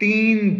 3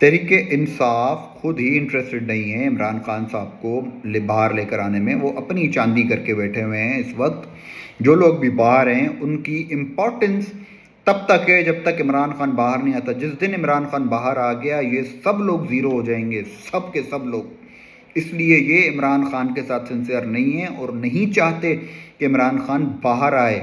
تحریک انصاف خود ہی انٹرسٹڈ نہیں ہے عمران خان صاحب کو باہر لے کر آنے میں. وہ اپنی چاندی کر کے بیٹھے ہوئے ہیں اس وقت. جو لوگ بھی باہر ہیں ان کی امپورٹنس تب تک ہے جب تک عمران خان باہر نہیں آتا. جس دن عمران خان باہر آ گیا یہ سب لوگ زیرو ہو جائیں گے, سب کے سب لوگ. اس لیے یہ عمران خان کے ساتھ سنسیئر نہیں ہیں اور نہیں چاہتے کہ عمران خان باہر آئے.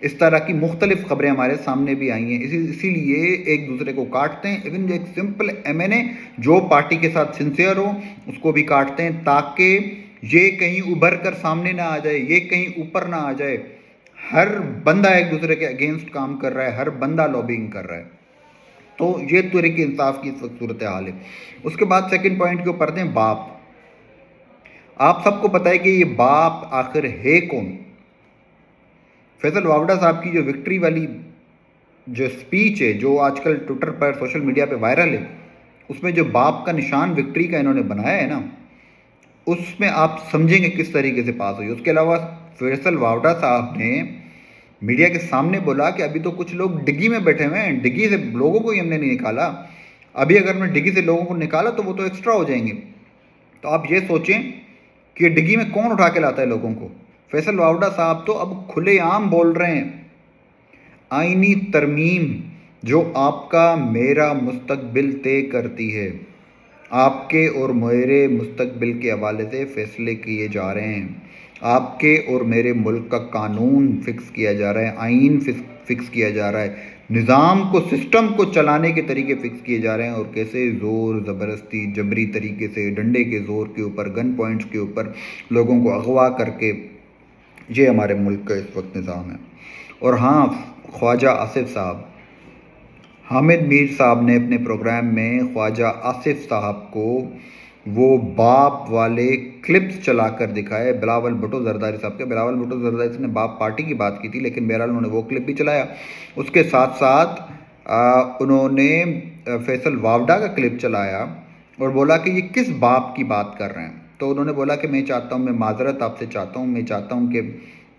اس طرح کی مختلف خبریں ہمارے سامنے بھی آئی ہیں. اسی لیے ایک دوسرے کو کاٹتے ہیں. ایون جو ایک سمپل ایم این اے جو پارٹی کے ساتھ سنسیئر ہو اس کو بھی کاٹتے ہیں تاکہ یہ کہیں ابھر کر سامنے نہ آ جائے, یہ کہیں اوپر نہ آ جائے. ہر بندہ ایک دوسرے کے اگینسٹ کام کر رہا ہے, ہر بندہ لابنگ کر رہا ہے. تو یہ تحریک انصاف کی اس وقت صورتحال ہے. اس کے بعد سیکنڈ پوائنٹ کے اوپر دیں باپ. آپ سب کو پتہ ہے کہ یہ باپ آخر ہے کون. فیصل واوڈا صاحب کی جو وکٹری والی جو سپیچ ہے جو آج کل ٹویٹر پر سوشل میڈیا پہ وائرل ہے, اس میں جو باپ کا نشان وکٹری کا انہوں نے بنایا ہے نا, اس میں آپ سمجھیں گے کس طریقے سے پاس ہوئی. اس کے علاوہ فیصل واوڈا صاحب نے میڈیا کے سامنے بولا کہ ابھی تو کچھ لوگ ڈگی میں بیٹھے ہوئے ہیں, ڈگی سے لوگوں کو ہی ہم نے نہیں نکالا, ابھی اگر میں ڈگی سے لوگوں کو نکالا تو وہ تو ایکسٹرا ہو جائیں گے. تو آپ یہ سوچیں کہ ڈگی میں کون اٹھا کے لاتا ہے لوگوں کو. فیصل واوڈا صاحب تو اب کھلے عام بول رہے ہیں آئینی ترمیم جو آپ کا میرا مستقبل طے کرتی ہے, آپ کے اور میرے مستقبل کے حوالے سے فیصلے کیے جا رہے ہیں, آپ کے اور میرے ملک کا قانون فکس کیا جا رہا ہے, آئین فکس کیا جا رہا ہے, نظام کو سسٹم کو چلانے کے طریقے فکس کیے جا رہے ہیں. اور کیسے زور زبردستی جبری طریقے سے ڈنڈے کے زور کے اوپر گن پوائنٹس کے اوپر لوگوں کو اغوا کر کے یہ ہمارے ملک کا اس وقت نظام ہے. اور ہاں, خواجہ آصف صاحب, حامد میر صاحب نے اپنے پروگرام میں خواجہ آصف صاحب کو وہ باپ والے کلپس چلا کر دکھائے بلاول بھٹو زرداری صاحب کے. بلاول بھٹو زرداری صاحب نے باپ پارٹی کی بات کی تھی, لیکن بہرحال انہوں نے وہ کلپ بھی چلایا. اس کے ساتھ ساتھ انہوں نے فیصل واوڈا کا کلپ چلایا اور بولا کہ یہ کس باپ کی بات کر رہے ہیں. تو انہوں نے بولا کہ میں چاہتا ہوں, میں معذرت آپ سے چاہتا ہوں, میں چاہتا ہوں کہ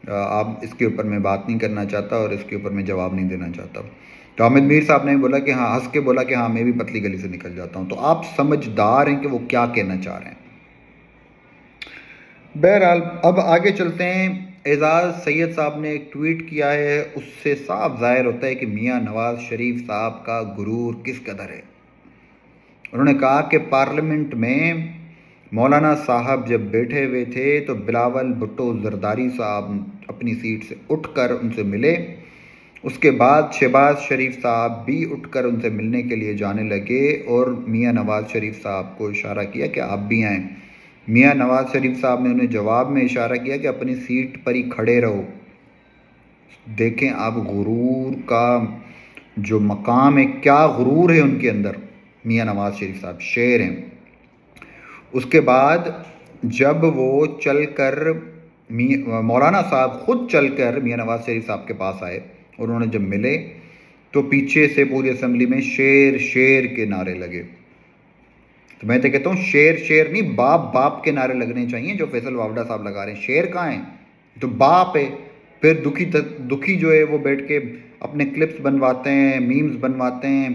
آپ اس کے اوپر میں بات نہیں کرنا چاہتا اور اس کے اوپر میں جواب نہیں دینا چاہتا. تو حامد میر صاحب نے بولا کہ ہاں, ہنس کے بولا کہ ہاں میں بھی پتلی گلی سے نکل جاتا ہوں. تو آپ سمجھدار ہیں کہ وہ کیا کہنا چاہ رہے ہیں. بہرحال اب آگے چلتے ہیں. اعزاز سید صاحب نے ایک ٹویٹ کیا ہے, اس سے صاف ظاہر ہوتا ہے کہ میاں نواز شریف صاحب کا غرور کس قدر ہے. انہوں نے کہا کہ پارلیمنٹ میں مولانا صاحب جب بیٹھے ہوئے تھے تو بلاول بھٹو زرداری صاحب اپنی سیٹ سے اٹھ کر ان سے ملے. اس کے بعد شہباز شریف صاحب بھی اٹھ کر ان سے ملنے کے لیے جانے لگے اور میاں نواز شریف صاحب کو اشارہ کیا کہ آپ بھی آئیں. میاں نواز شریف صاحب نے انہیں جواب میں اشارہ کیا کہ اپنی سیٹ پر ہی کھڑے رہو. دیکھیں آپ غرور کا جو مقام ہے, کیا غرور ہے ان کے اندر. میاں نواز شریف صاحب شیر ہیں. اس کے بعد جب وہ چل کر مولانا صاحب خود چل کر میاں نواز شریف صاحب کے پاس آئے اور انہوں نے جب ملے تو پیچھے سے پوری اسمبلی میں شیر شیر کے نعرے لگے. تو میں تو کہتا ہوں شیر شیر نہیں, باپ باپ کے نعرے لگنے چاہیے جو فیصل واوڈا صاحب لگا رہے ہیں. شیر کہاں ہیں, تو باپ ہے. پھر دکھی جو ہے وہ بیٹھ کے اپنے کلپس بنواتے ہیں, میمز بنواتے ہیں.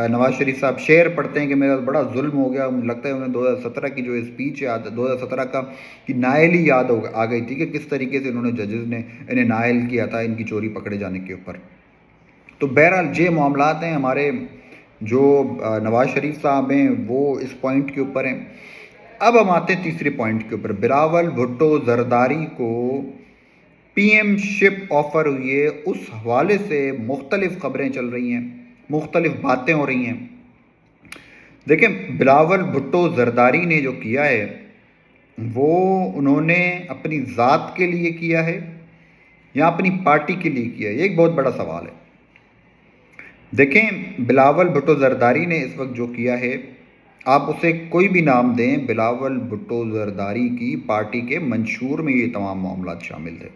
نواز شریف صاحب شعر پڑھتے ہیں کہ میرا بڑا ظلم ہو گیا. لگتا ہے انہیں 2017 کی جو اسپیچ یاد, 2017 کا کی نائل ہی یاد آ گئی تھی کہ کس طریقے سے انہوں نے ججز نے انہیں نائل کیا تھا ان کی چوری پکڑے جانے کے اوپر. تو بہرحال یہ معاملات ہیں ہمارے. جو نواز شریف صاحب ہیں وہ اس پوائنٹ کے اوپر ہیں. اب ہم آتے ہیں تیسرے پوائنٹ کے اوپر. بلاول بھٹو زرداری کو پی ایم شپ آفر ہوئی ہے, اس حوالے سے مختلف خبریں چل رہی ہیں, مختلف باتیں ہو رہی ہیں. دیکھیں بلاول بھٹو زرداری نے جو کیا ہے وہ انہوں نے اپنی ذات کے لیے کیا ہے یا اپنی پارٹی کے لیے کیا ہے, یہ ایک بہت بڑا سوال ہے. دیکھیں بلاول بھٹو زرداری نے اس وقت جو کیا ہے, آپ اسے کوئی بھی نام دیں, بلاول بھٹو زرداری کی پارٹی کے منشور میں یہ تمام معاملات شامل تھے.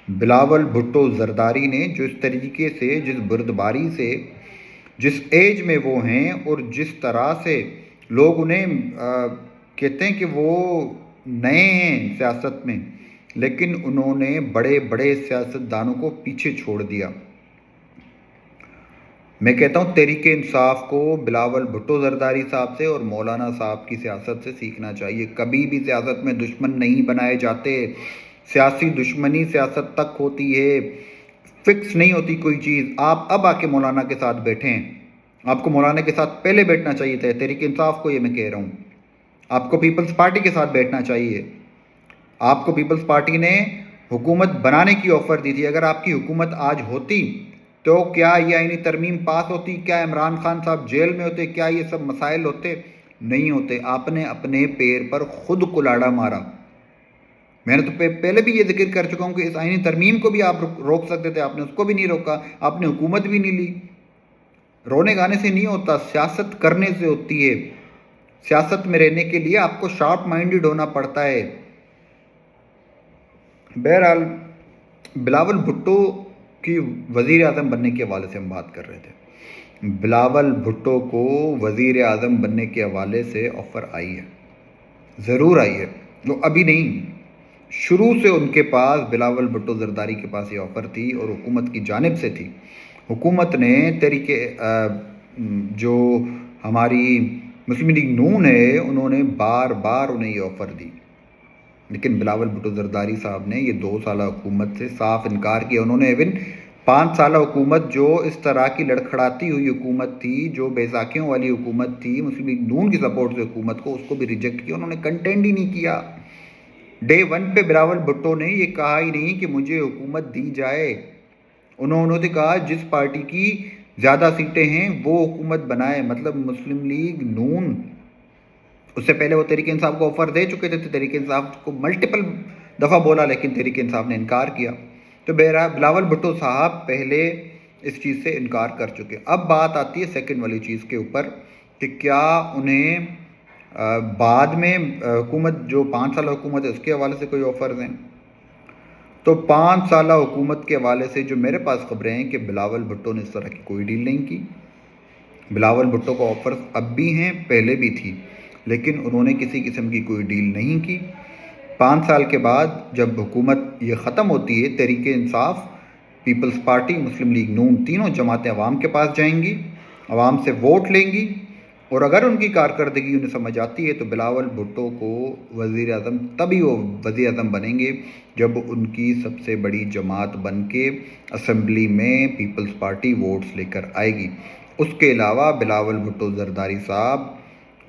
بلاول بھٹو زرداری نے جو اس طریقے سے, جس بردباری سے, جس ایج میں وہ ہیں اور جس طرح سے لوگ انہیں کہتے ہیں کہ وہ نئے ہیں سیاست میں, لیکن انہوں نے بڑے بڑے سیاستدانوں کو پیچھے چھوڑ دیا. میں کہتا ہوں تحریک انصاف کو بلاول بھٹو زرداری صاحب سے اور مولانا صاحب کی سیاست سے سیکھنا چاہیے. کبھی بھی سیاست میں دشمن نہیں بنائے جاتے. سیاسی دشمنی سیاست تک ہوتی ہے، فکس نہیں ہوتی کوئی چیز. آپ اب آ کے مولانا کے ساتھ بیٹھیں. آپ کو مولانا کے ساتھ پہلے بیٹھنا چاہیے تھا. تحریک انصاف کو یہ میں کہہ رہا ہوں، آپ کو پیپلز پارٹی کے ساتھ بیٹھنا چاہیے. آپ کو پیپلز پارٹی نے حکومت بنانے کی آفر دی تھی. اگر آپ کی حکومت آج ہوتی تو کیا یہ آئینی ترمیم پاس ہوتی؟ کیا عمران خان صاحب جیل میں ہوتے؟ کیا یہ سب مسائل ہوتے؟ نہیں ہوتے. آپ نے اپنے پیر پر خود کلاڑا مارا. میں نے تو پہلے بھی یہ ذکر کر چکا ہوں کہ اس آئینی ترمیم کو بھی آپ روک سکتے تھے، آپ نے اس کو بھی نہیں روکا. آپ نے حکومت بھی نہیں لی. رونے گانے سے نہیں ہوتا، سیاست کرنے سے ہوتی ہے. سیاست میں رہنے کے لیے آپ کو شارپ مائنڈڈ ہونا پڑتا ہے. بہرحال بلاول بھٹو کی وزیر اعظم بننے کے حوالے سے ہم بات کر رہے تھے. بلاول بھٹو کو وزیر اعظم بننے کے حوالے سے آفر آئی ہے، ضرور آئی ہے. وہ ابھی نہیں، شروع سے ان کے پاس، بلاول بھٹو زرداری کے پاس یہ آفر تھی اور حکومت کی جانب سے تھی. حکومت نے جو ہماری مسلم لیگ نون ہے، انہوں نے بار بار انہیں یہ آفر دی، لیکن بلاول بھٹو زرداری صاحب نے یہ 2 سالہ حکومت سے صاف انکار کیا. انہوں نے ایون 5 سالہ حکومت جو اس طرح کی لڑکھڑاتی ہوئی حکومت تھی، جو بیساکھیوں والی حکومت تھی، مسلم لیگ نون کی سپورٹ سے حکومت کو، اس کو بھی ریجیکٹ کیا. انہوں نے کنٹینٹ ہی نہیں کیا. ڈے 1 پہ بلاول بھٹو نے یہ کہا ہی نہیں کہ مجھے حکومت دی جائے. انہوں نے کہا جس پارٹی کی زیادہ سیٹیں ہیں وہ حکومت بنائے. مطلب مسلم لیگ نون، اس سے پہلے وہ تحریک انصاف کو آفر دے چکے تھے، تحریک انصاف کو ملٹیپل دفعہ بولا، لیکن تحریک انصاف نے انکار کیا. تو بہرحال بلاول بھٹو صاحب پہلے اس چیز سے انکار کر چکے. اب بات آتی ہے سیکنڈ والی چیز کے اوپر کہ کیا انہیں بعد میں حکومت، جو 5 سالہ حکومت ہے، اس کے حوالے سے کوئی آفرز ہیں. تو 5 سالہ حکومت کے حوالے سے جو میرے پاس خبریں ہیں کہ بلاول بھٹو نے اس طرح کی کوئی ڈیل نہیں کی. بلاول بھٹو کو آفرز اب بھی ہیں، پہلے بھی تھی، لیکن انہوں نے کسی قسم کی کوئی ڈیل نہیں کی. 5 سال کے بعد جب حکومت یہ ختم ہوتی ہے، تحریک انصاف، پیپلز پارٹی، مسلم لیگ نون، تینوں جماعتیں عوام کے پاس جائیں گی، عوام سے ووٹ لیں گی، اور اگر ان کی کارکردگی انہیں سمجھ آتی ہے تو بلاول بھٹو کو وزیر اعظم، تبھی وہ وزیر اعظم بنیں گے جب ان کی سب سے بڑی جماعت بن کے اسمبلی میں پیپلز پارٹی ووٹس لے کر آئے گی. اس کے علاوہ بلاول بھٹو زرداری صاحب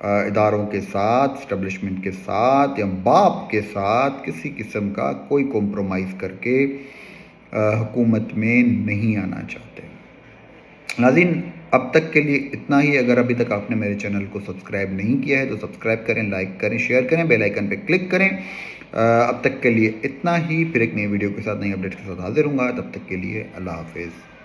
اداروں کے ساتھ، اسٹیبلشمنٹ کے ساتھ یا باپ کے ساتھ کسی قسم کا کوئی کمپرومائز کر کے حکومت میں نہیں آنا چاہتے. ناظرین، اب تک کے لیے اتنا ہی. اگر ابھی تک آپ نے میرے چینل کو سبسکرائب نہیں کیا ہے تو سبسکرائب کریں، لائک کریں، شیئر کریں، بیل آئیکن پہ کلک کریں. اب تک کے لیے اتنا ہی. پھر ایک نئی ویڈیو کے ساتھ، نئی اپڈیٹ کے ساتھ حاضر ہوں گا. تب تک کے لیے اللہ حافظ.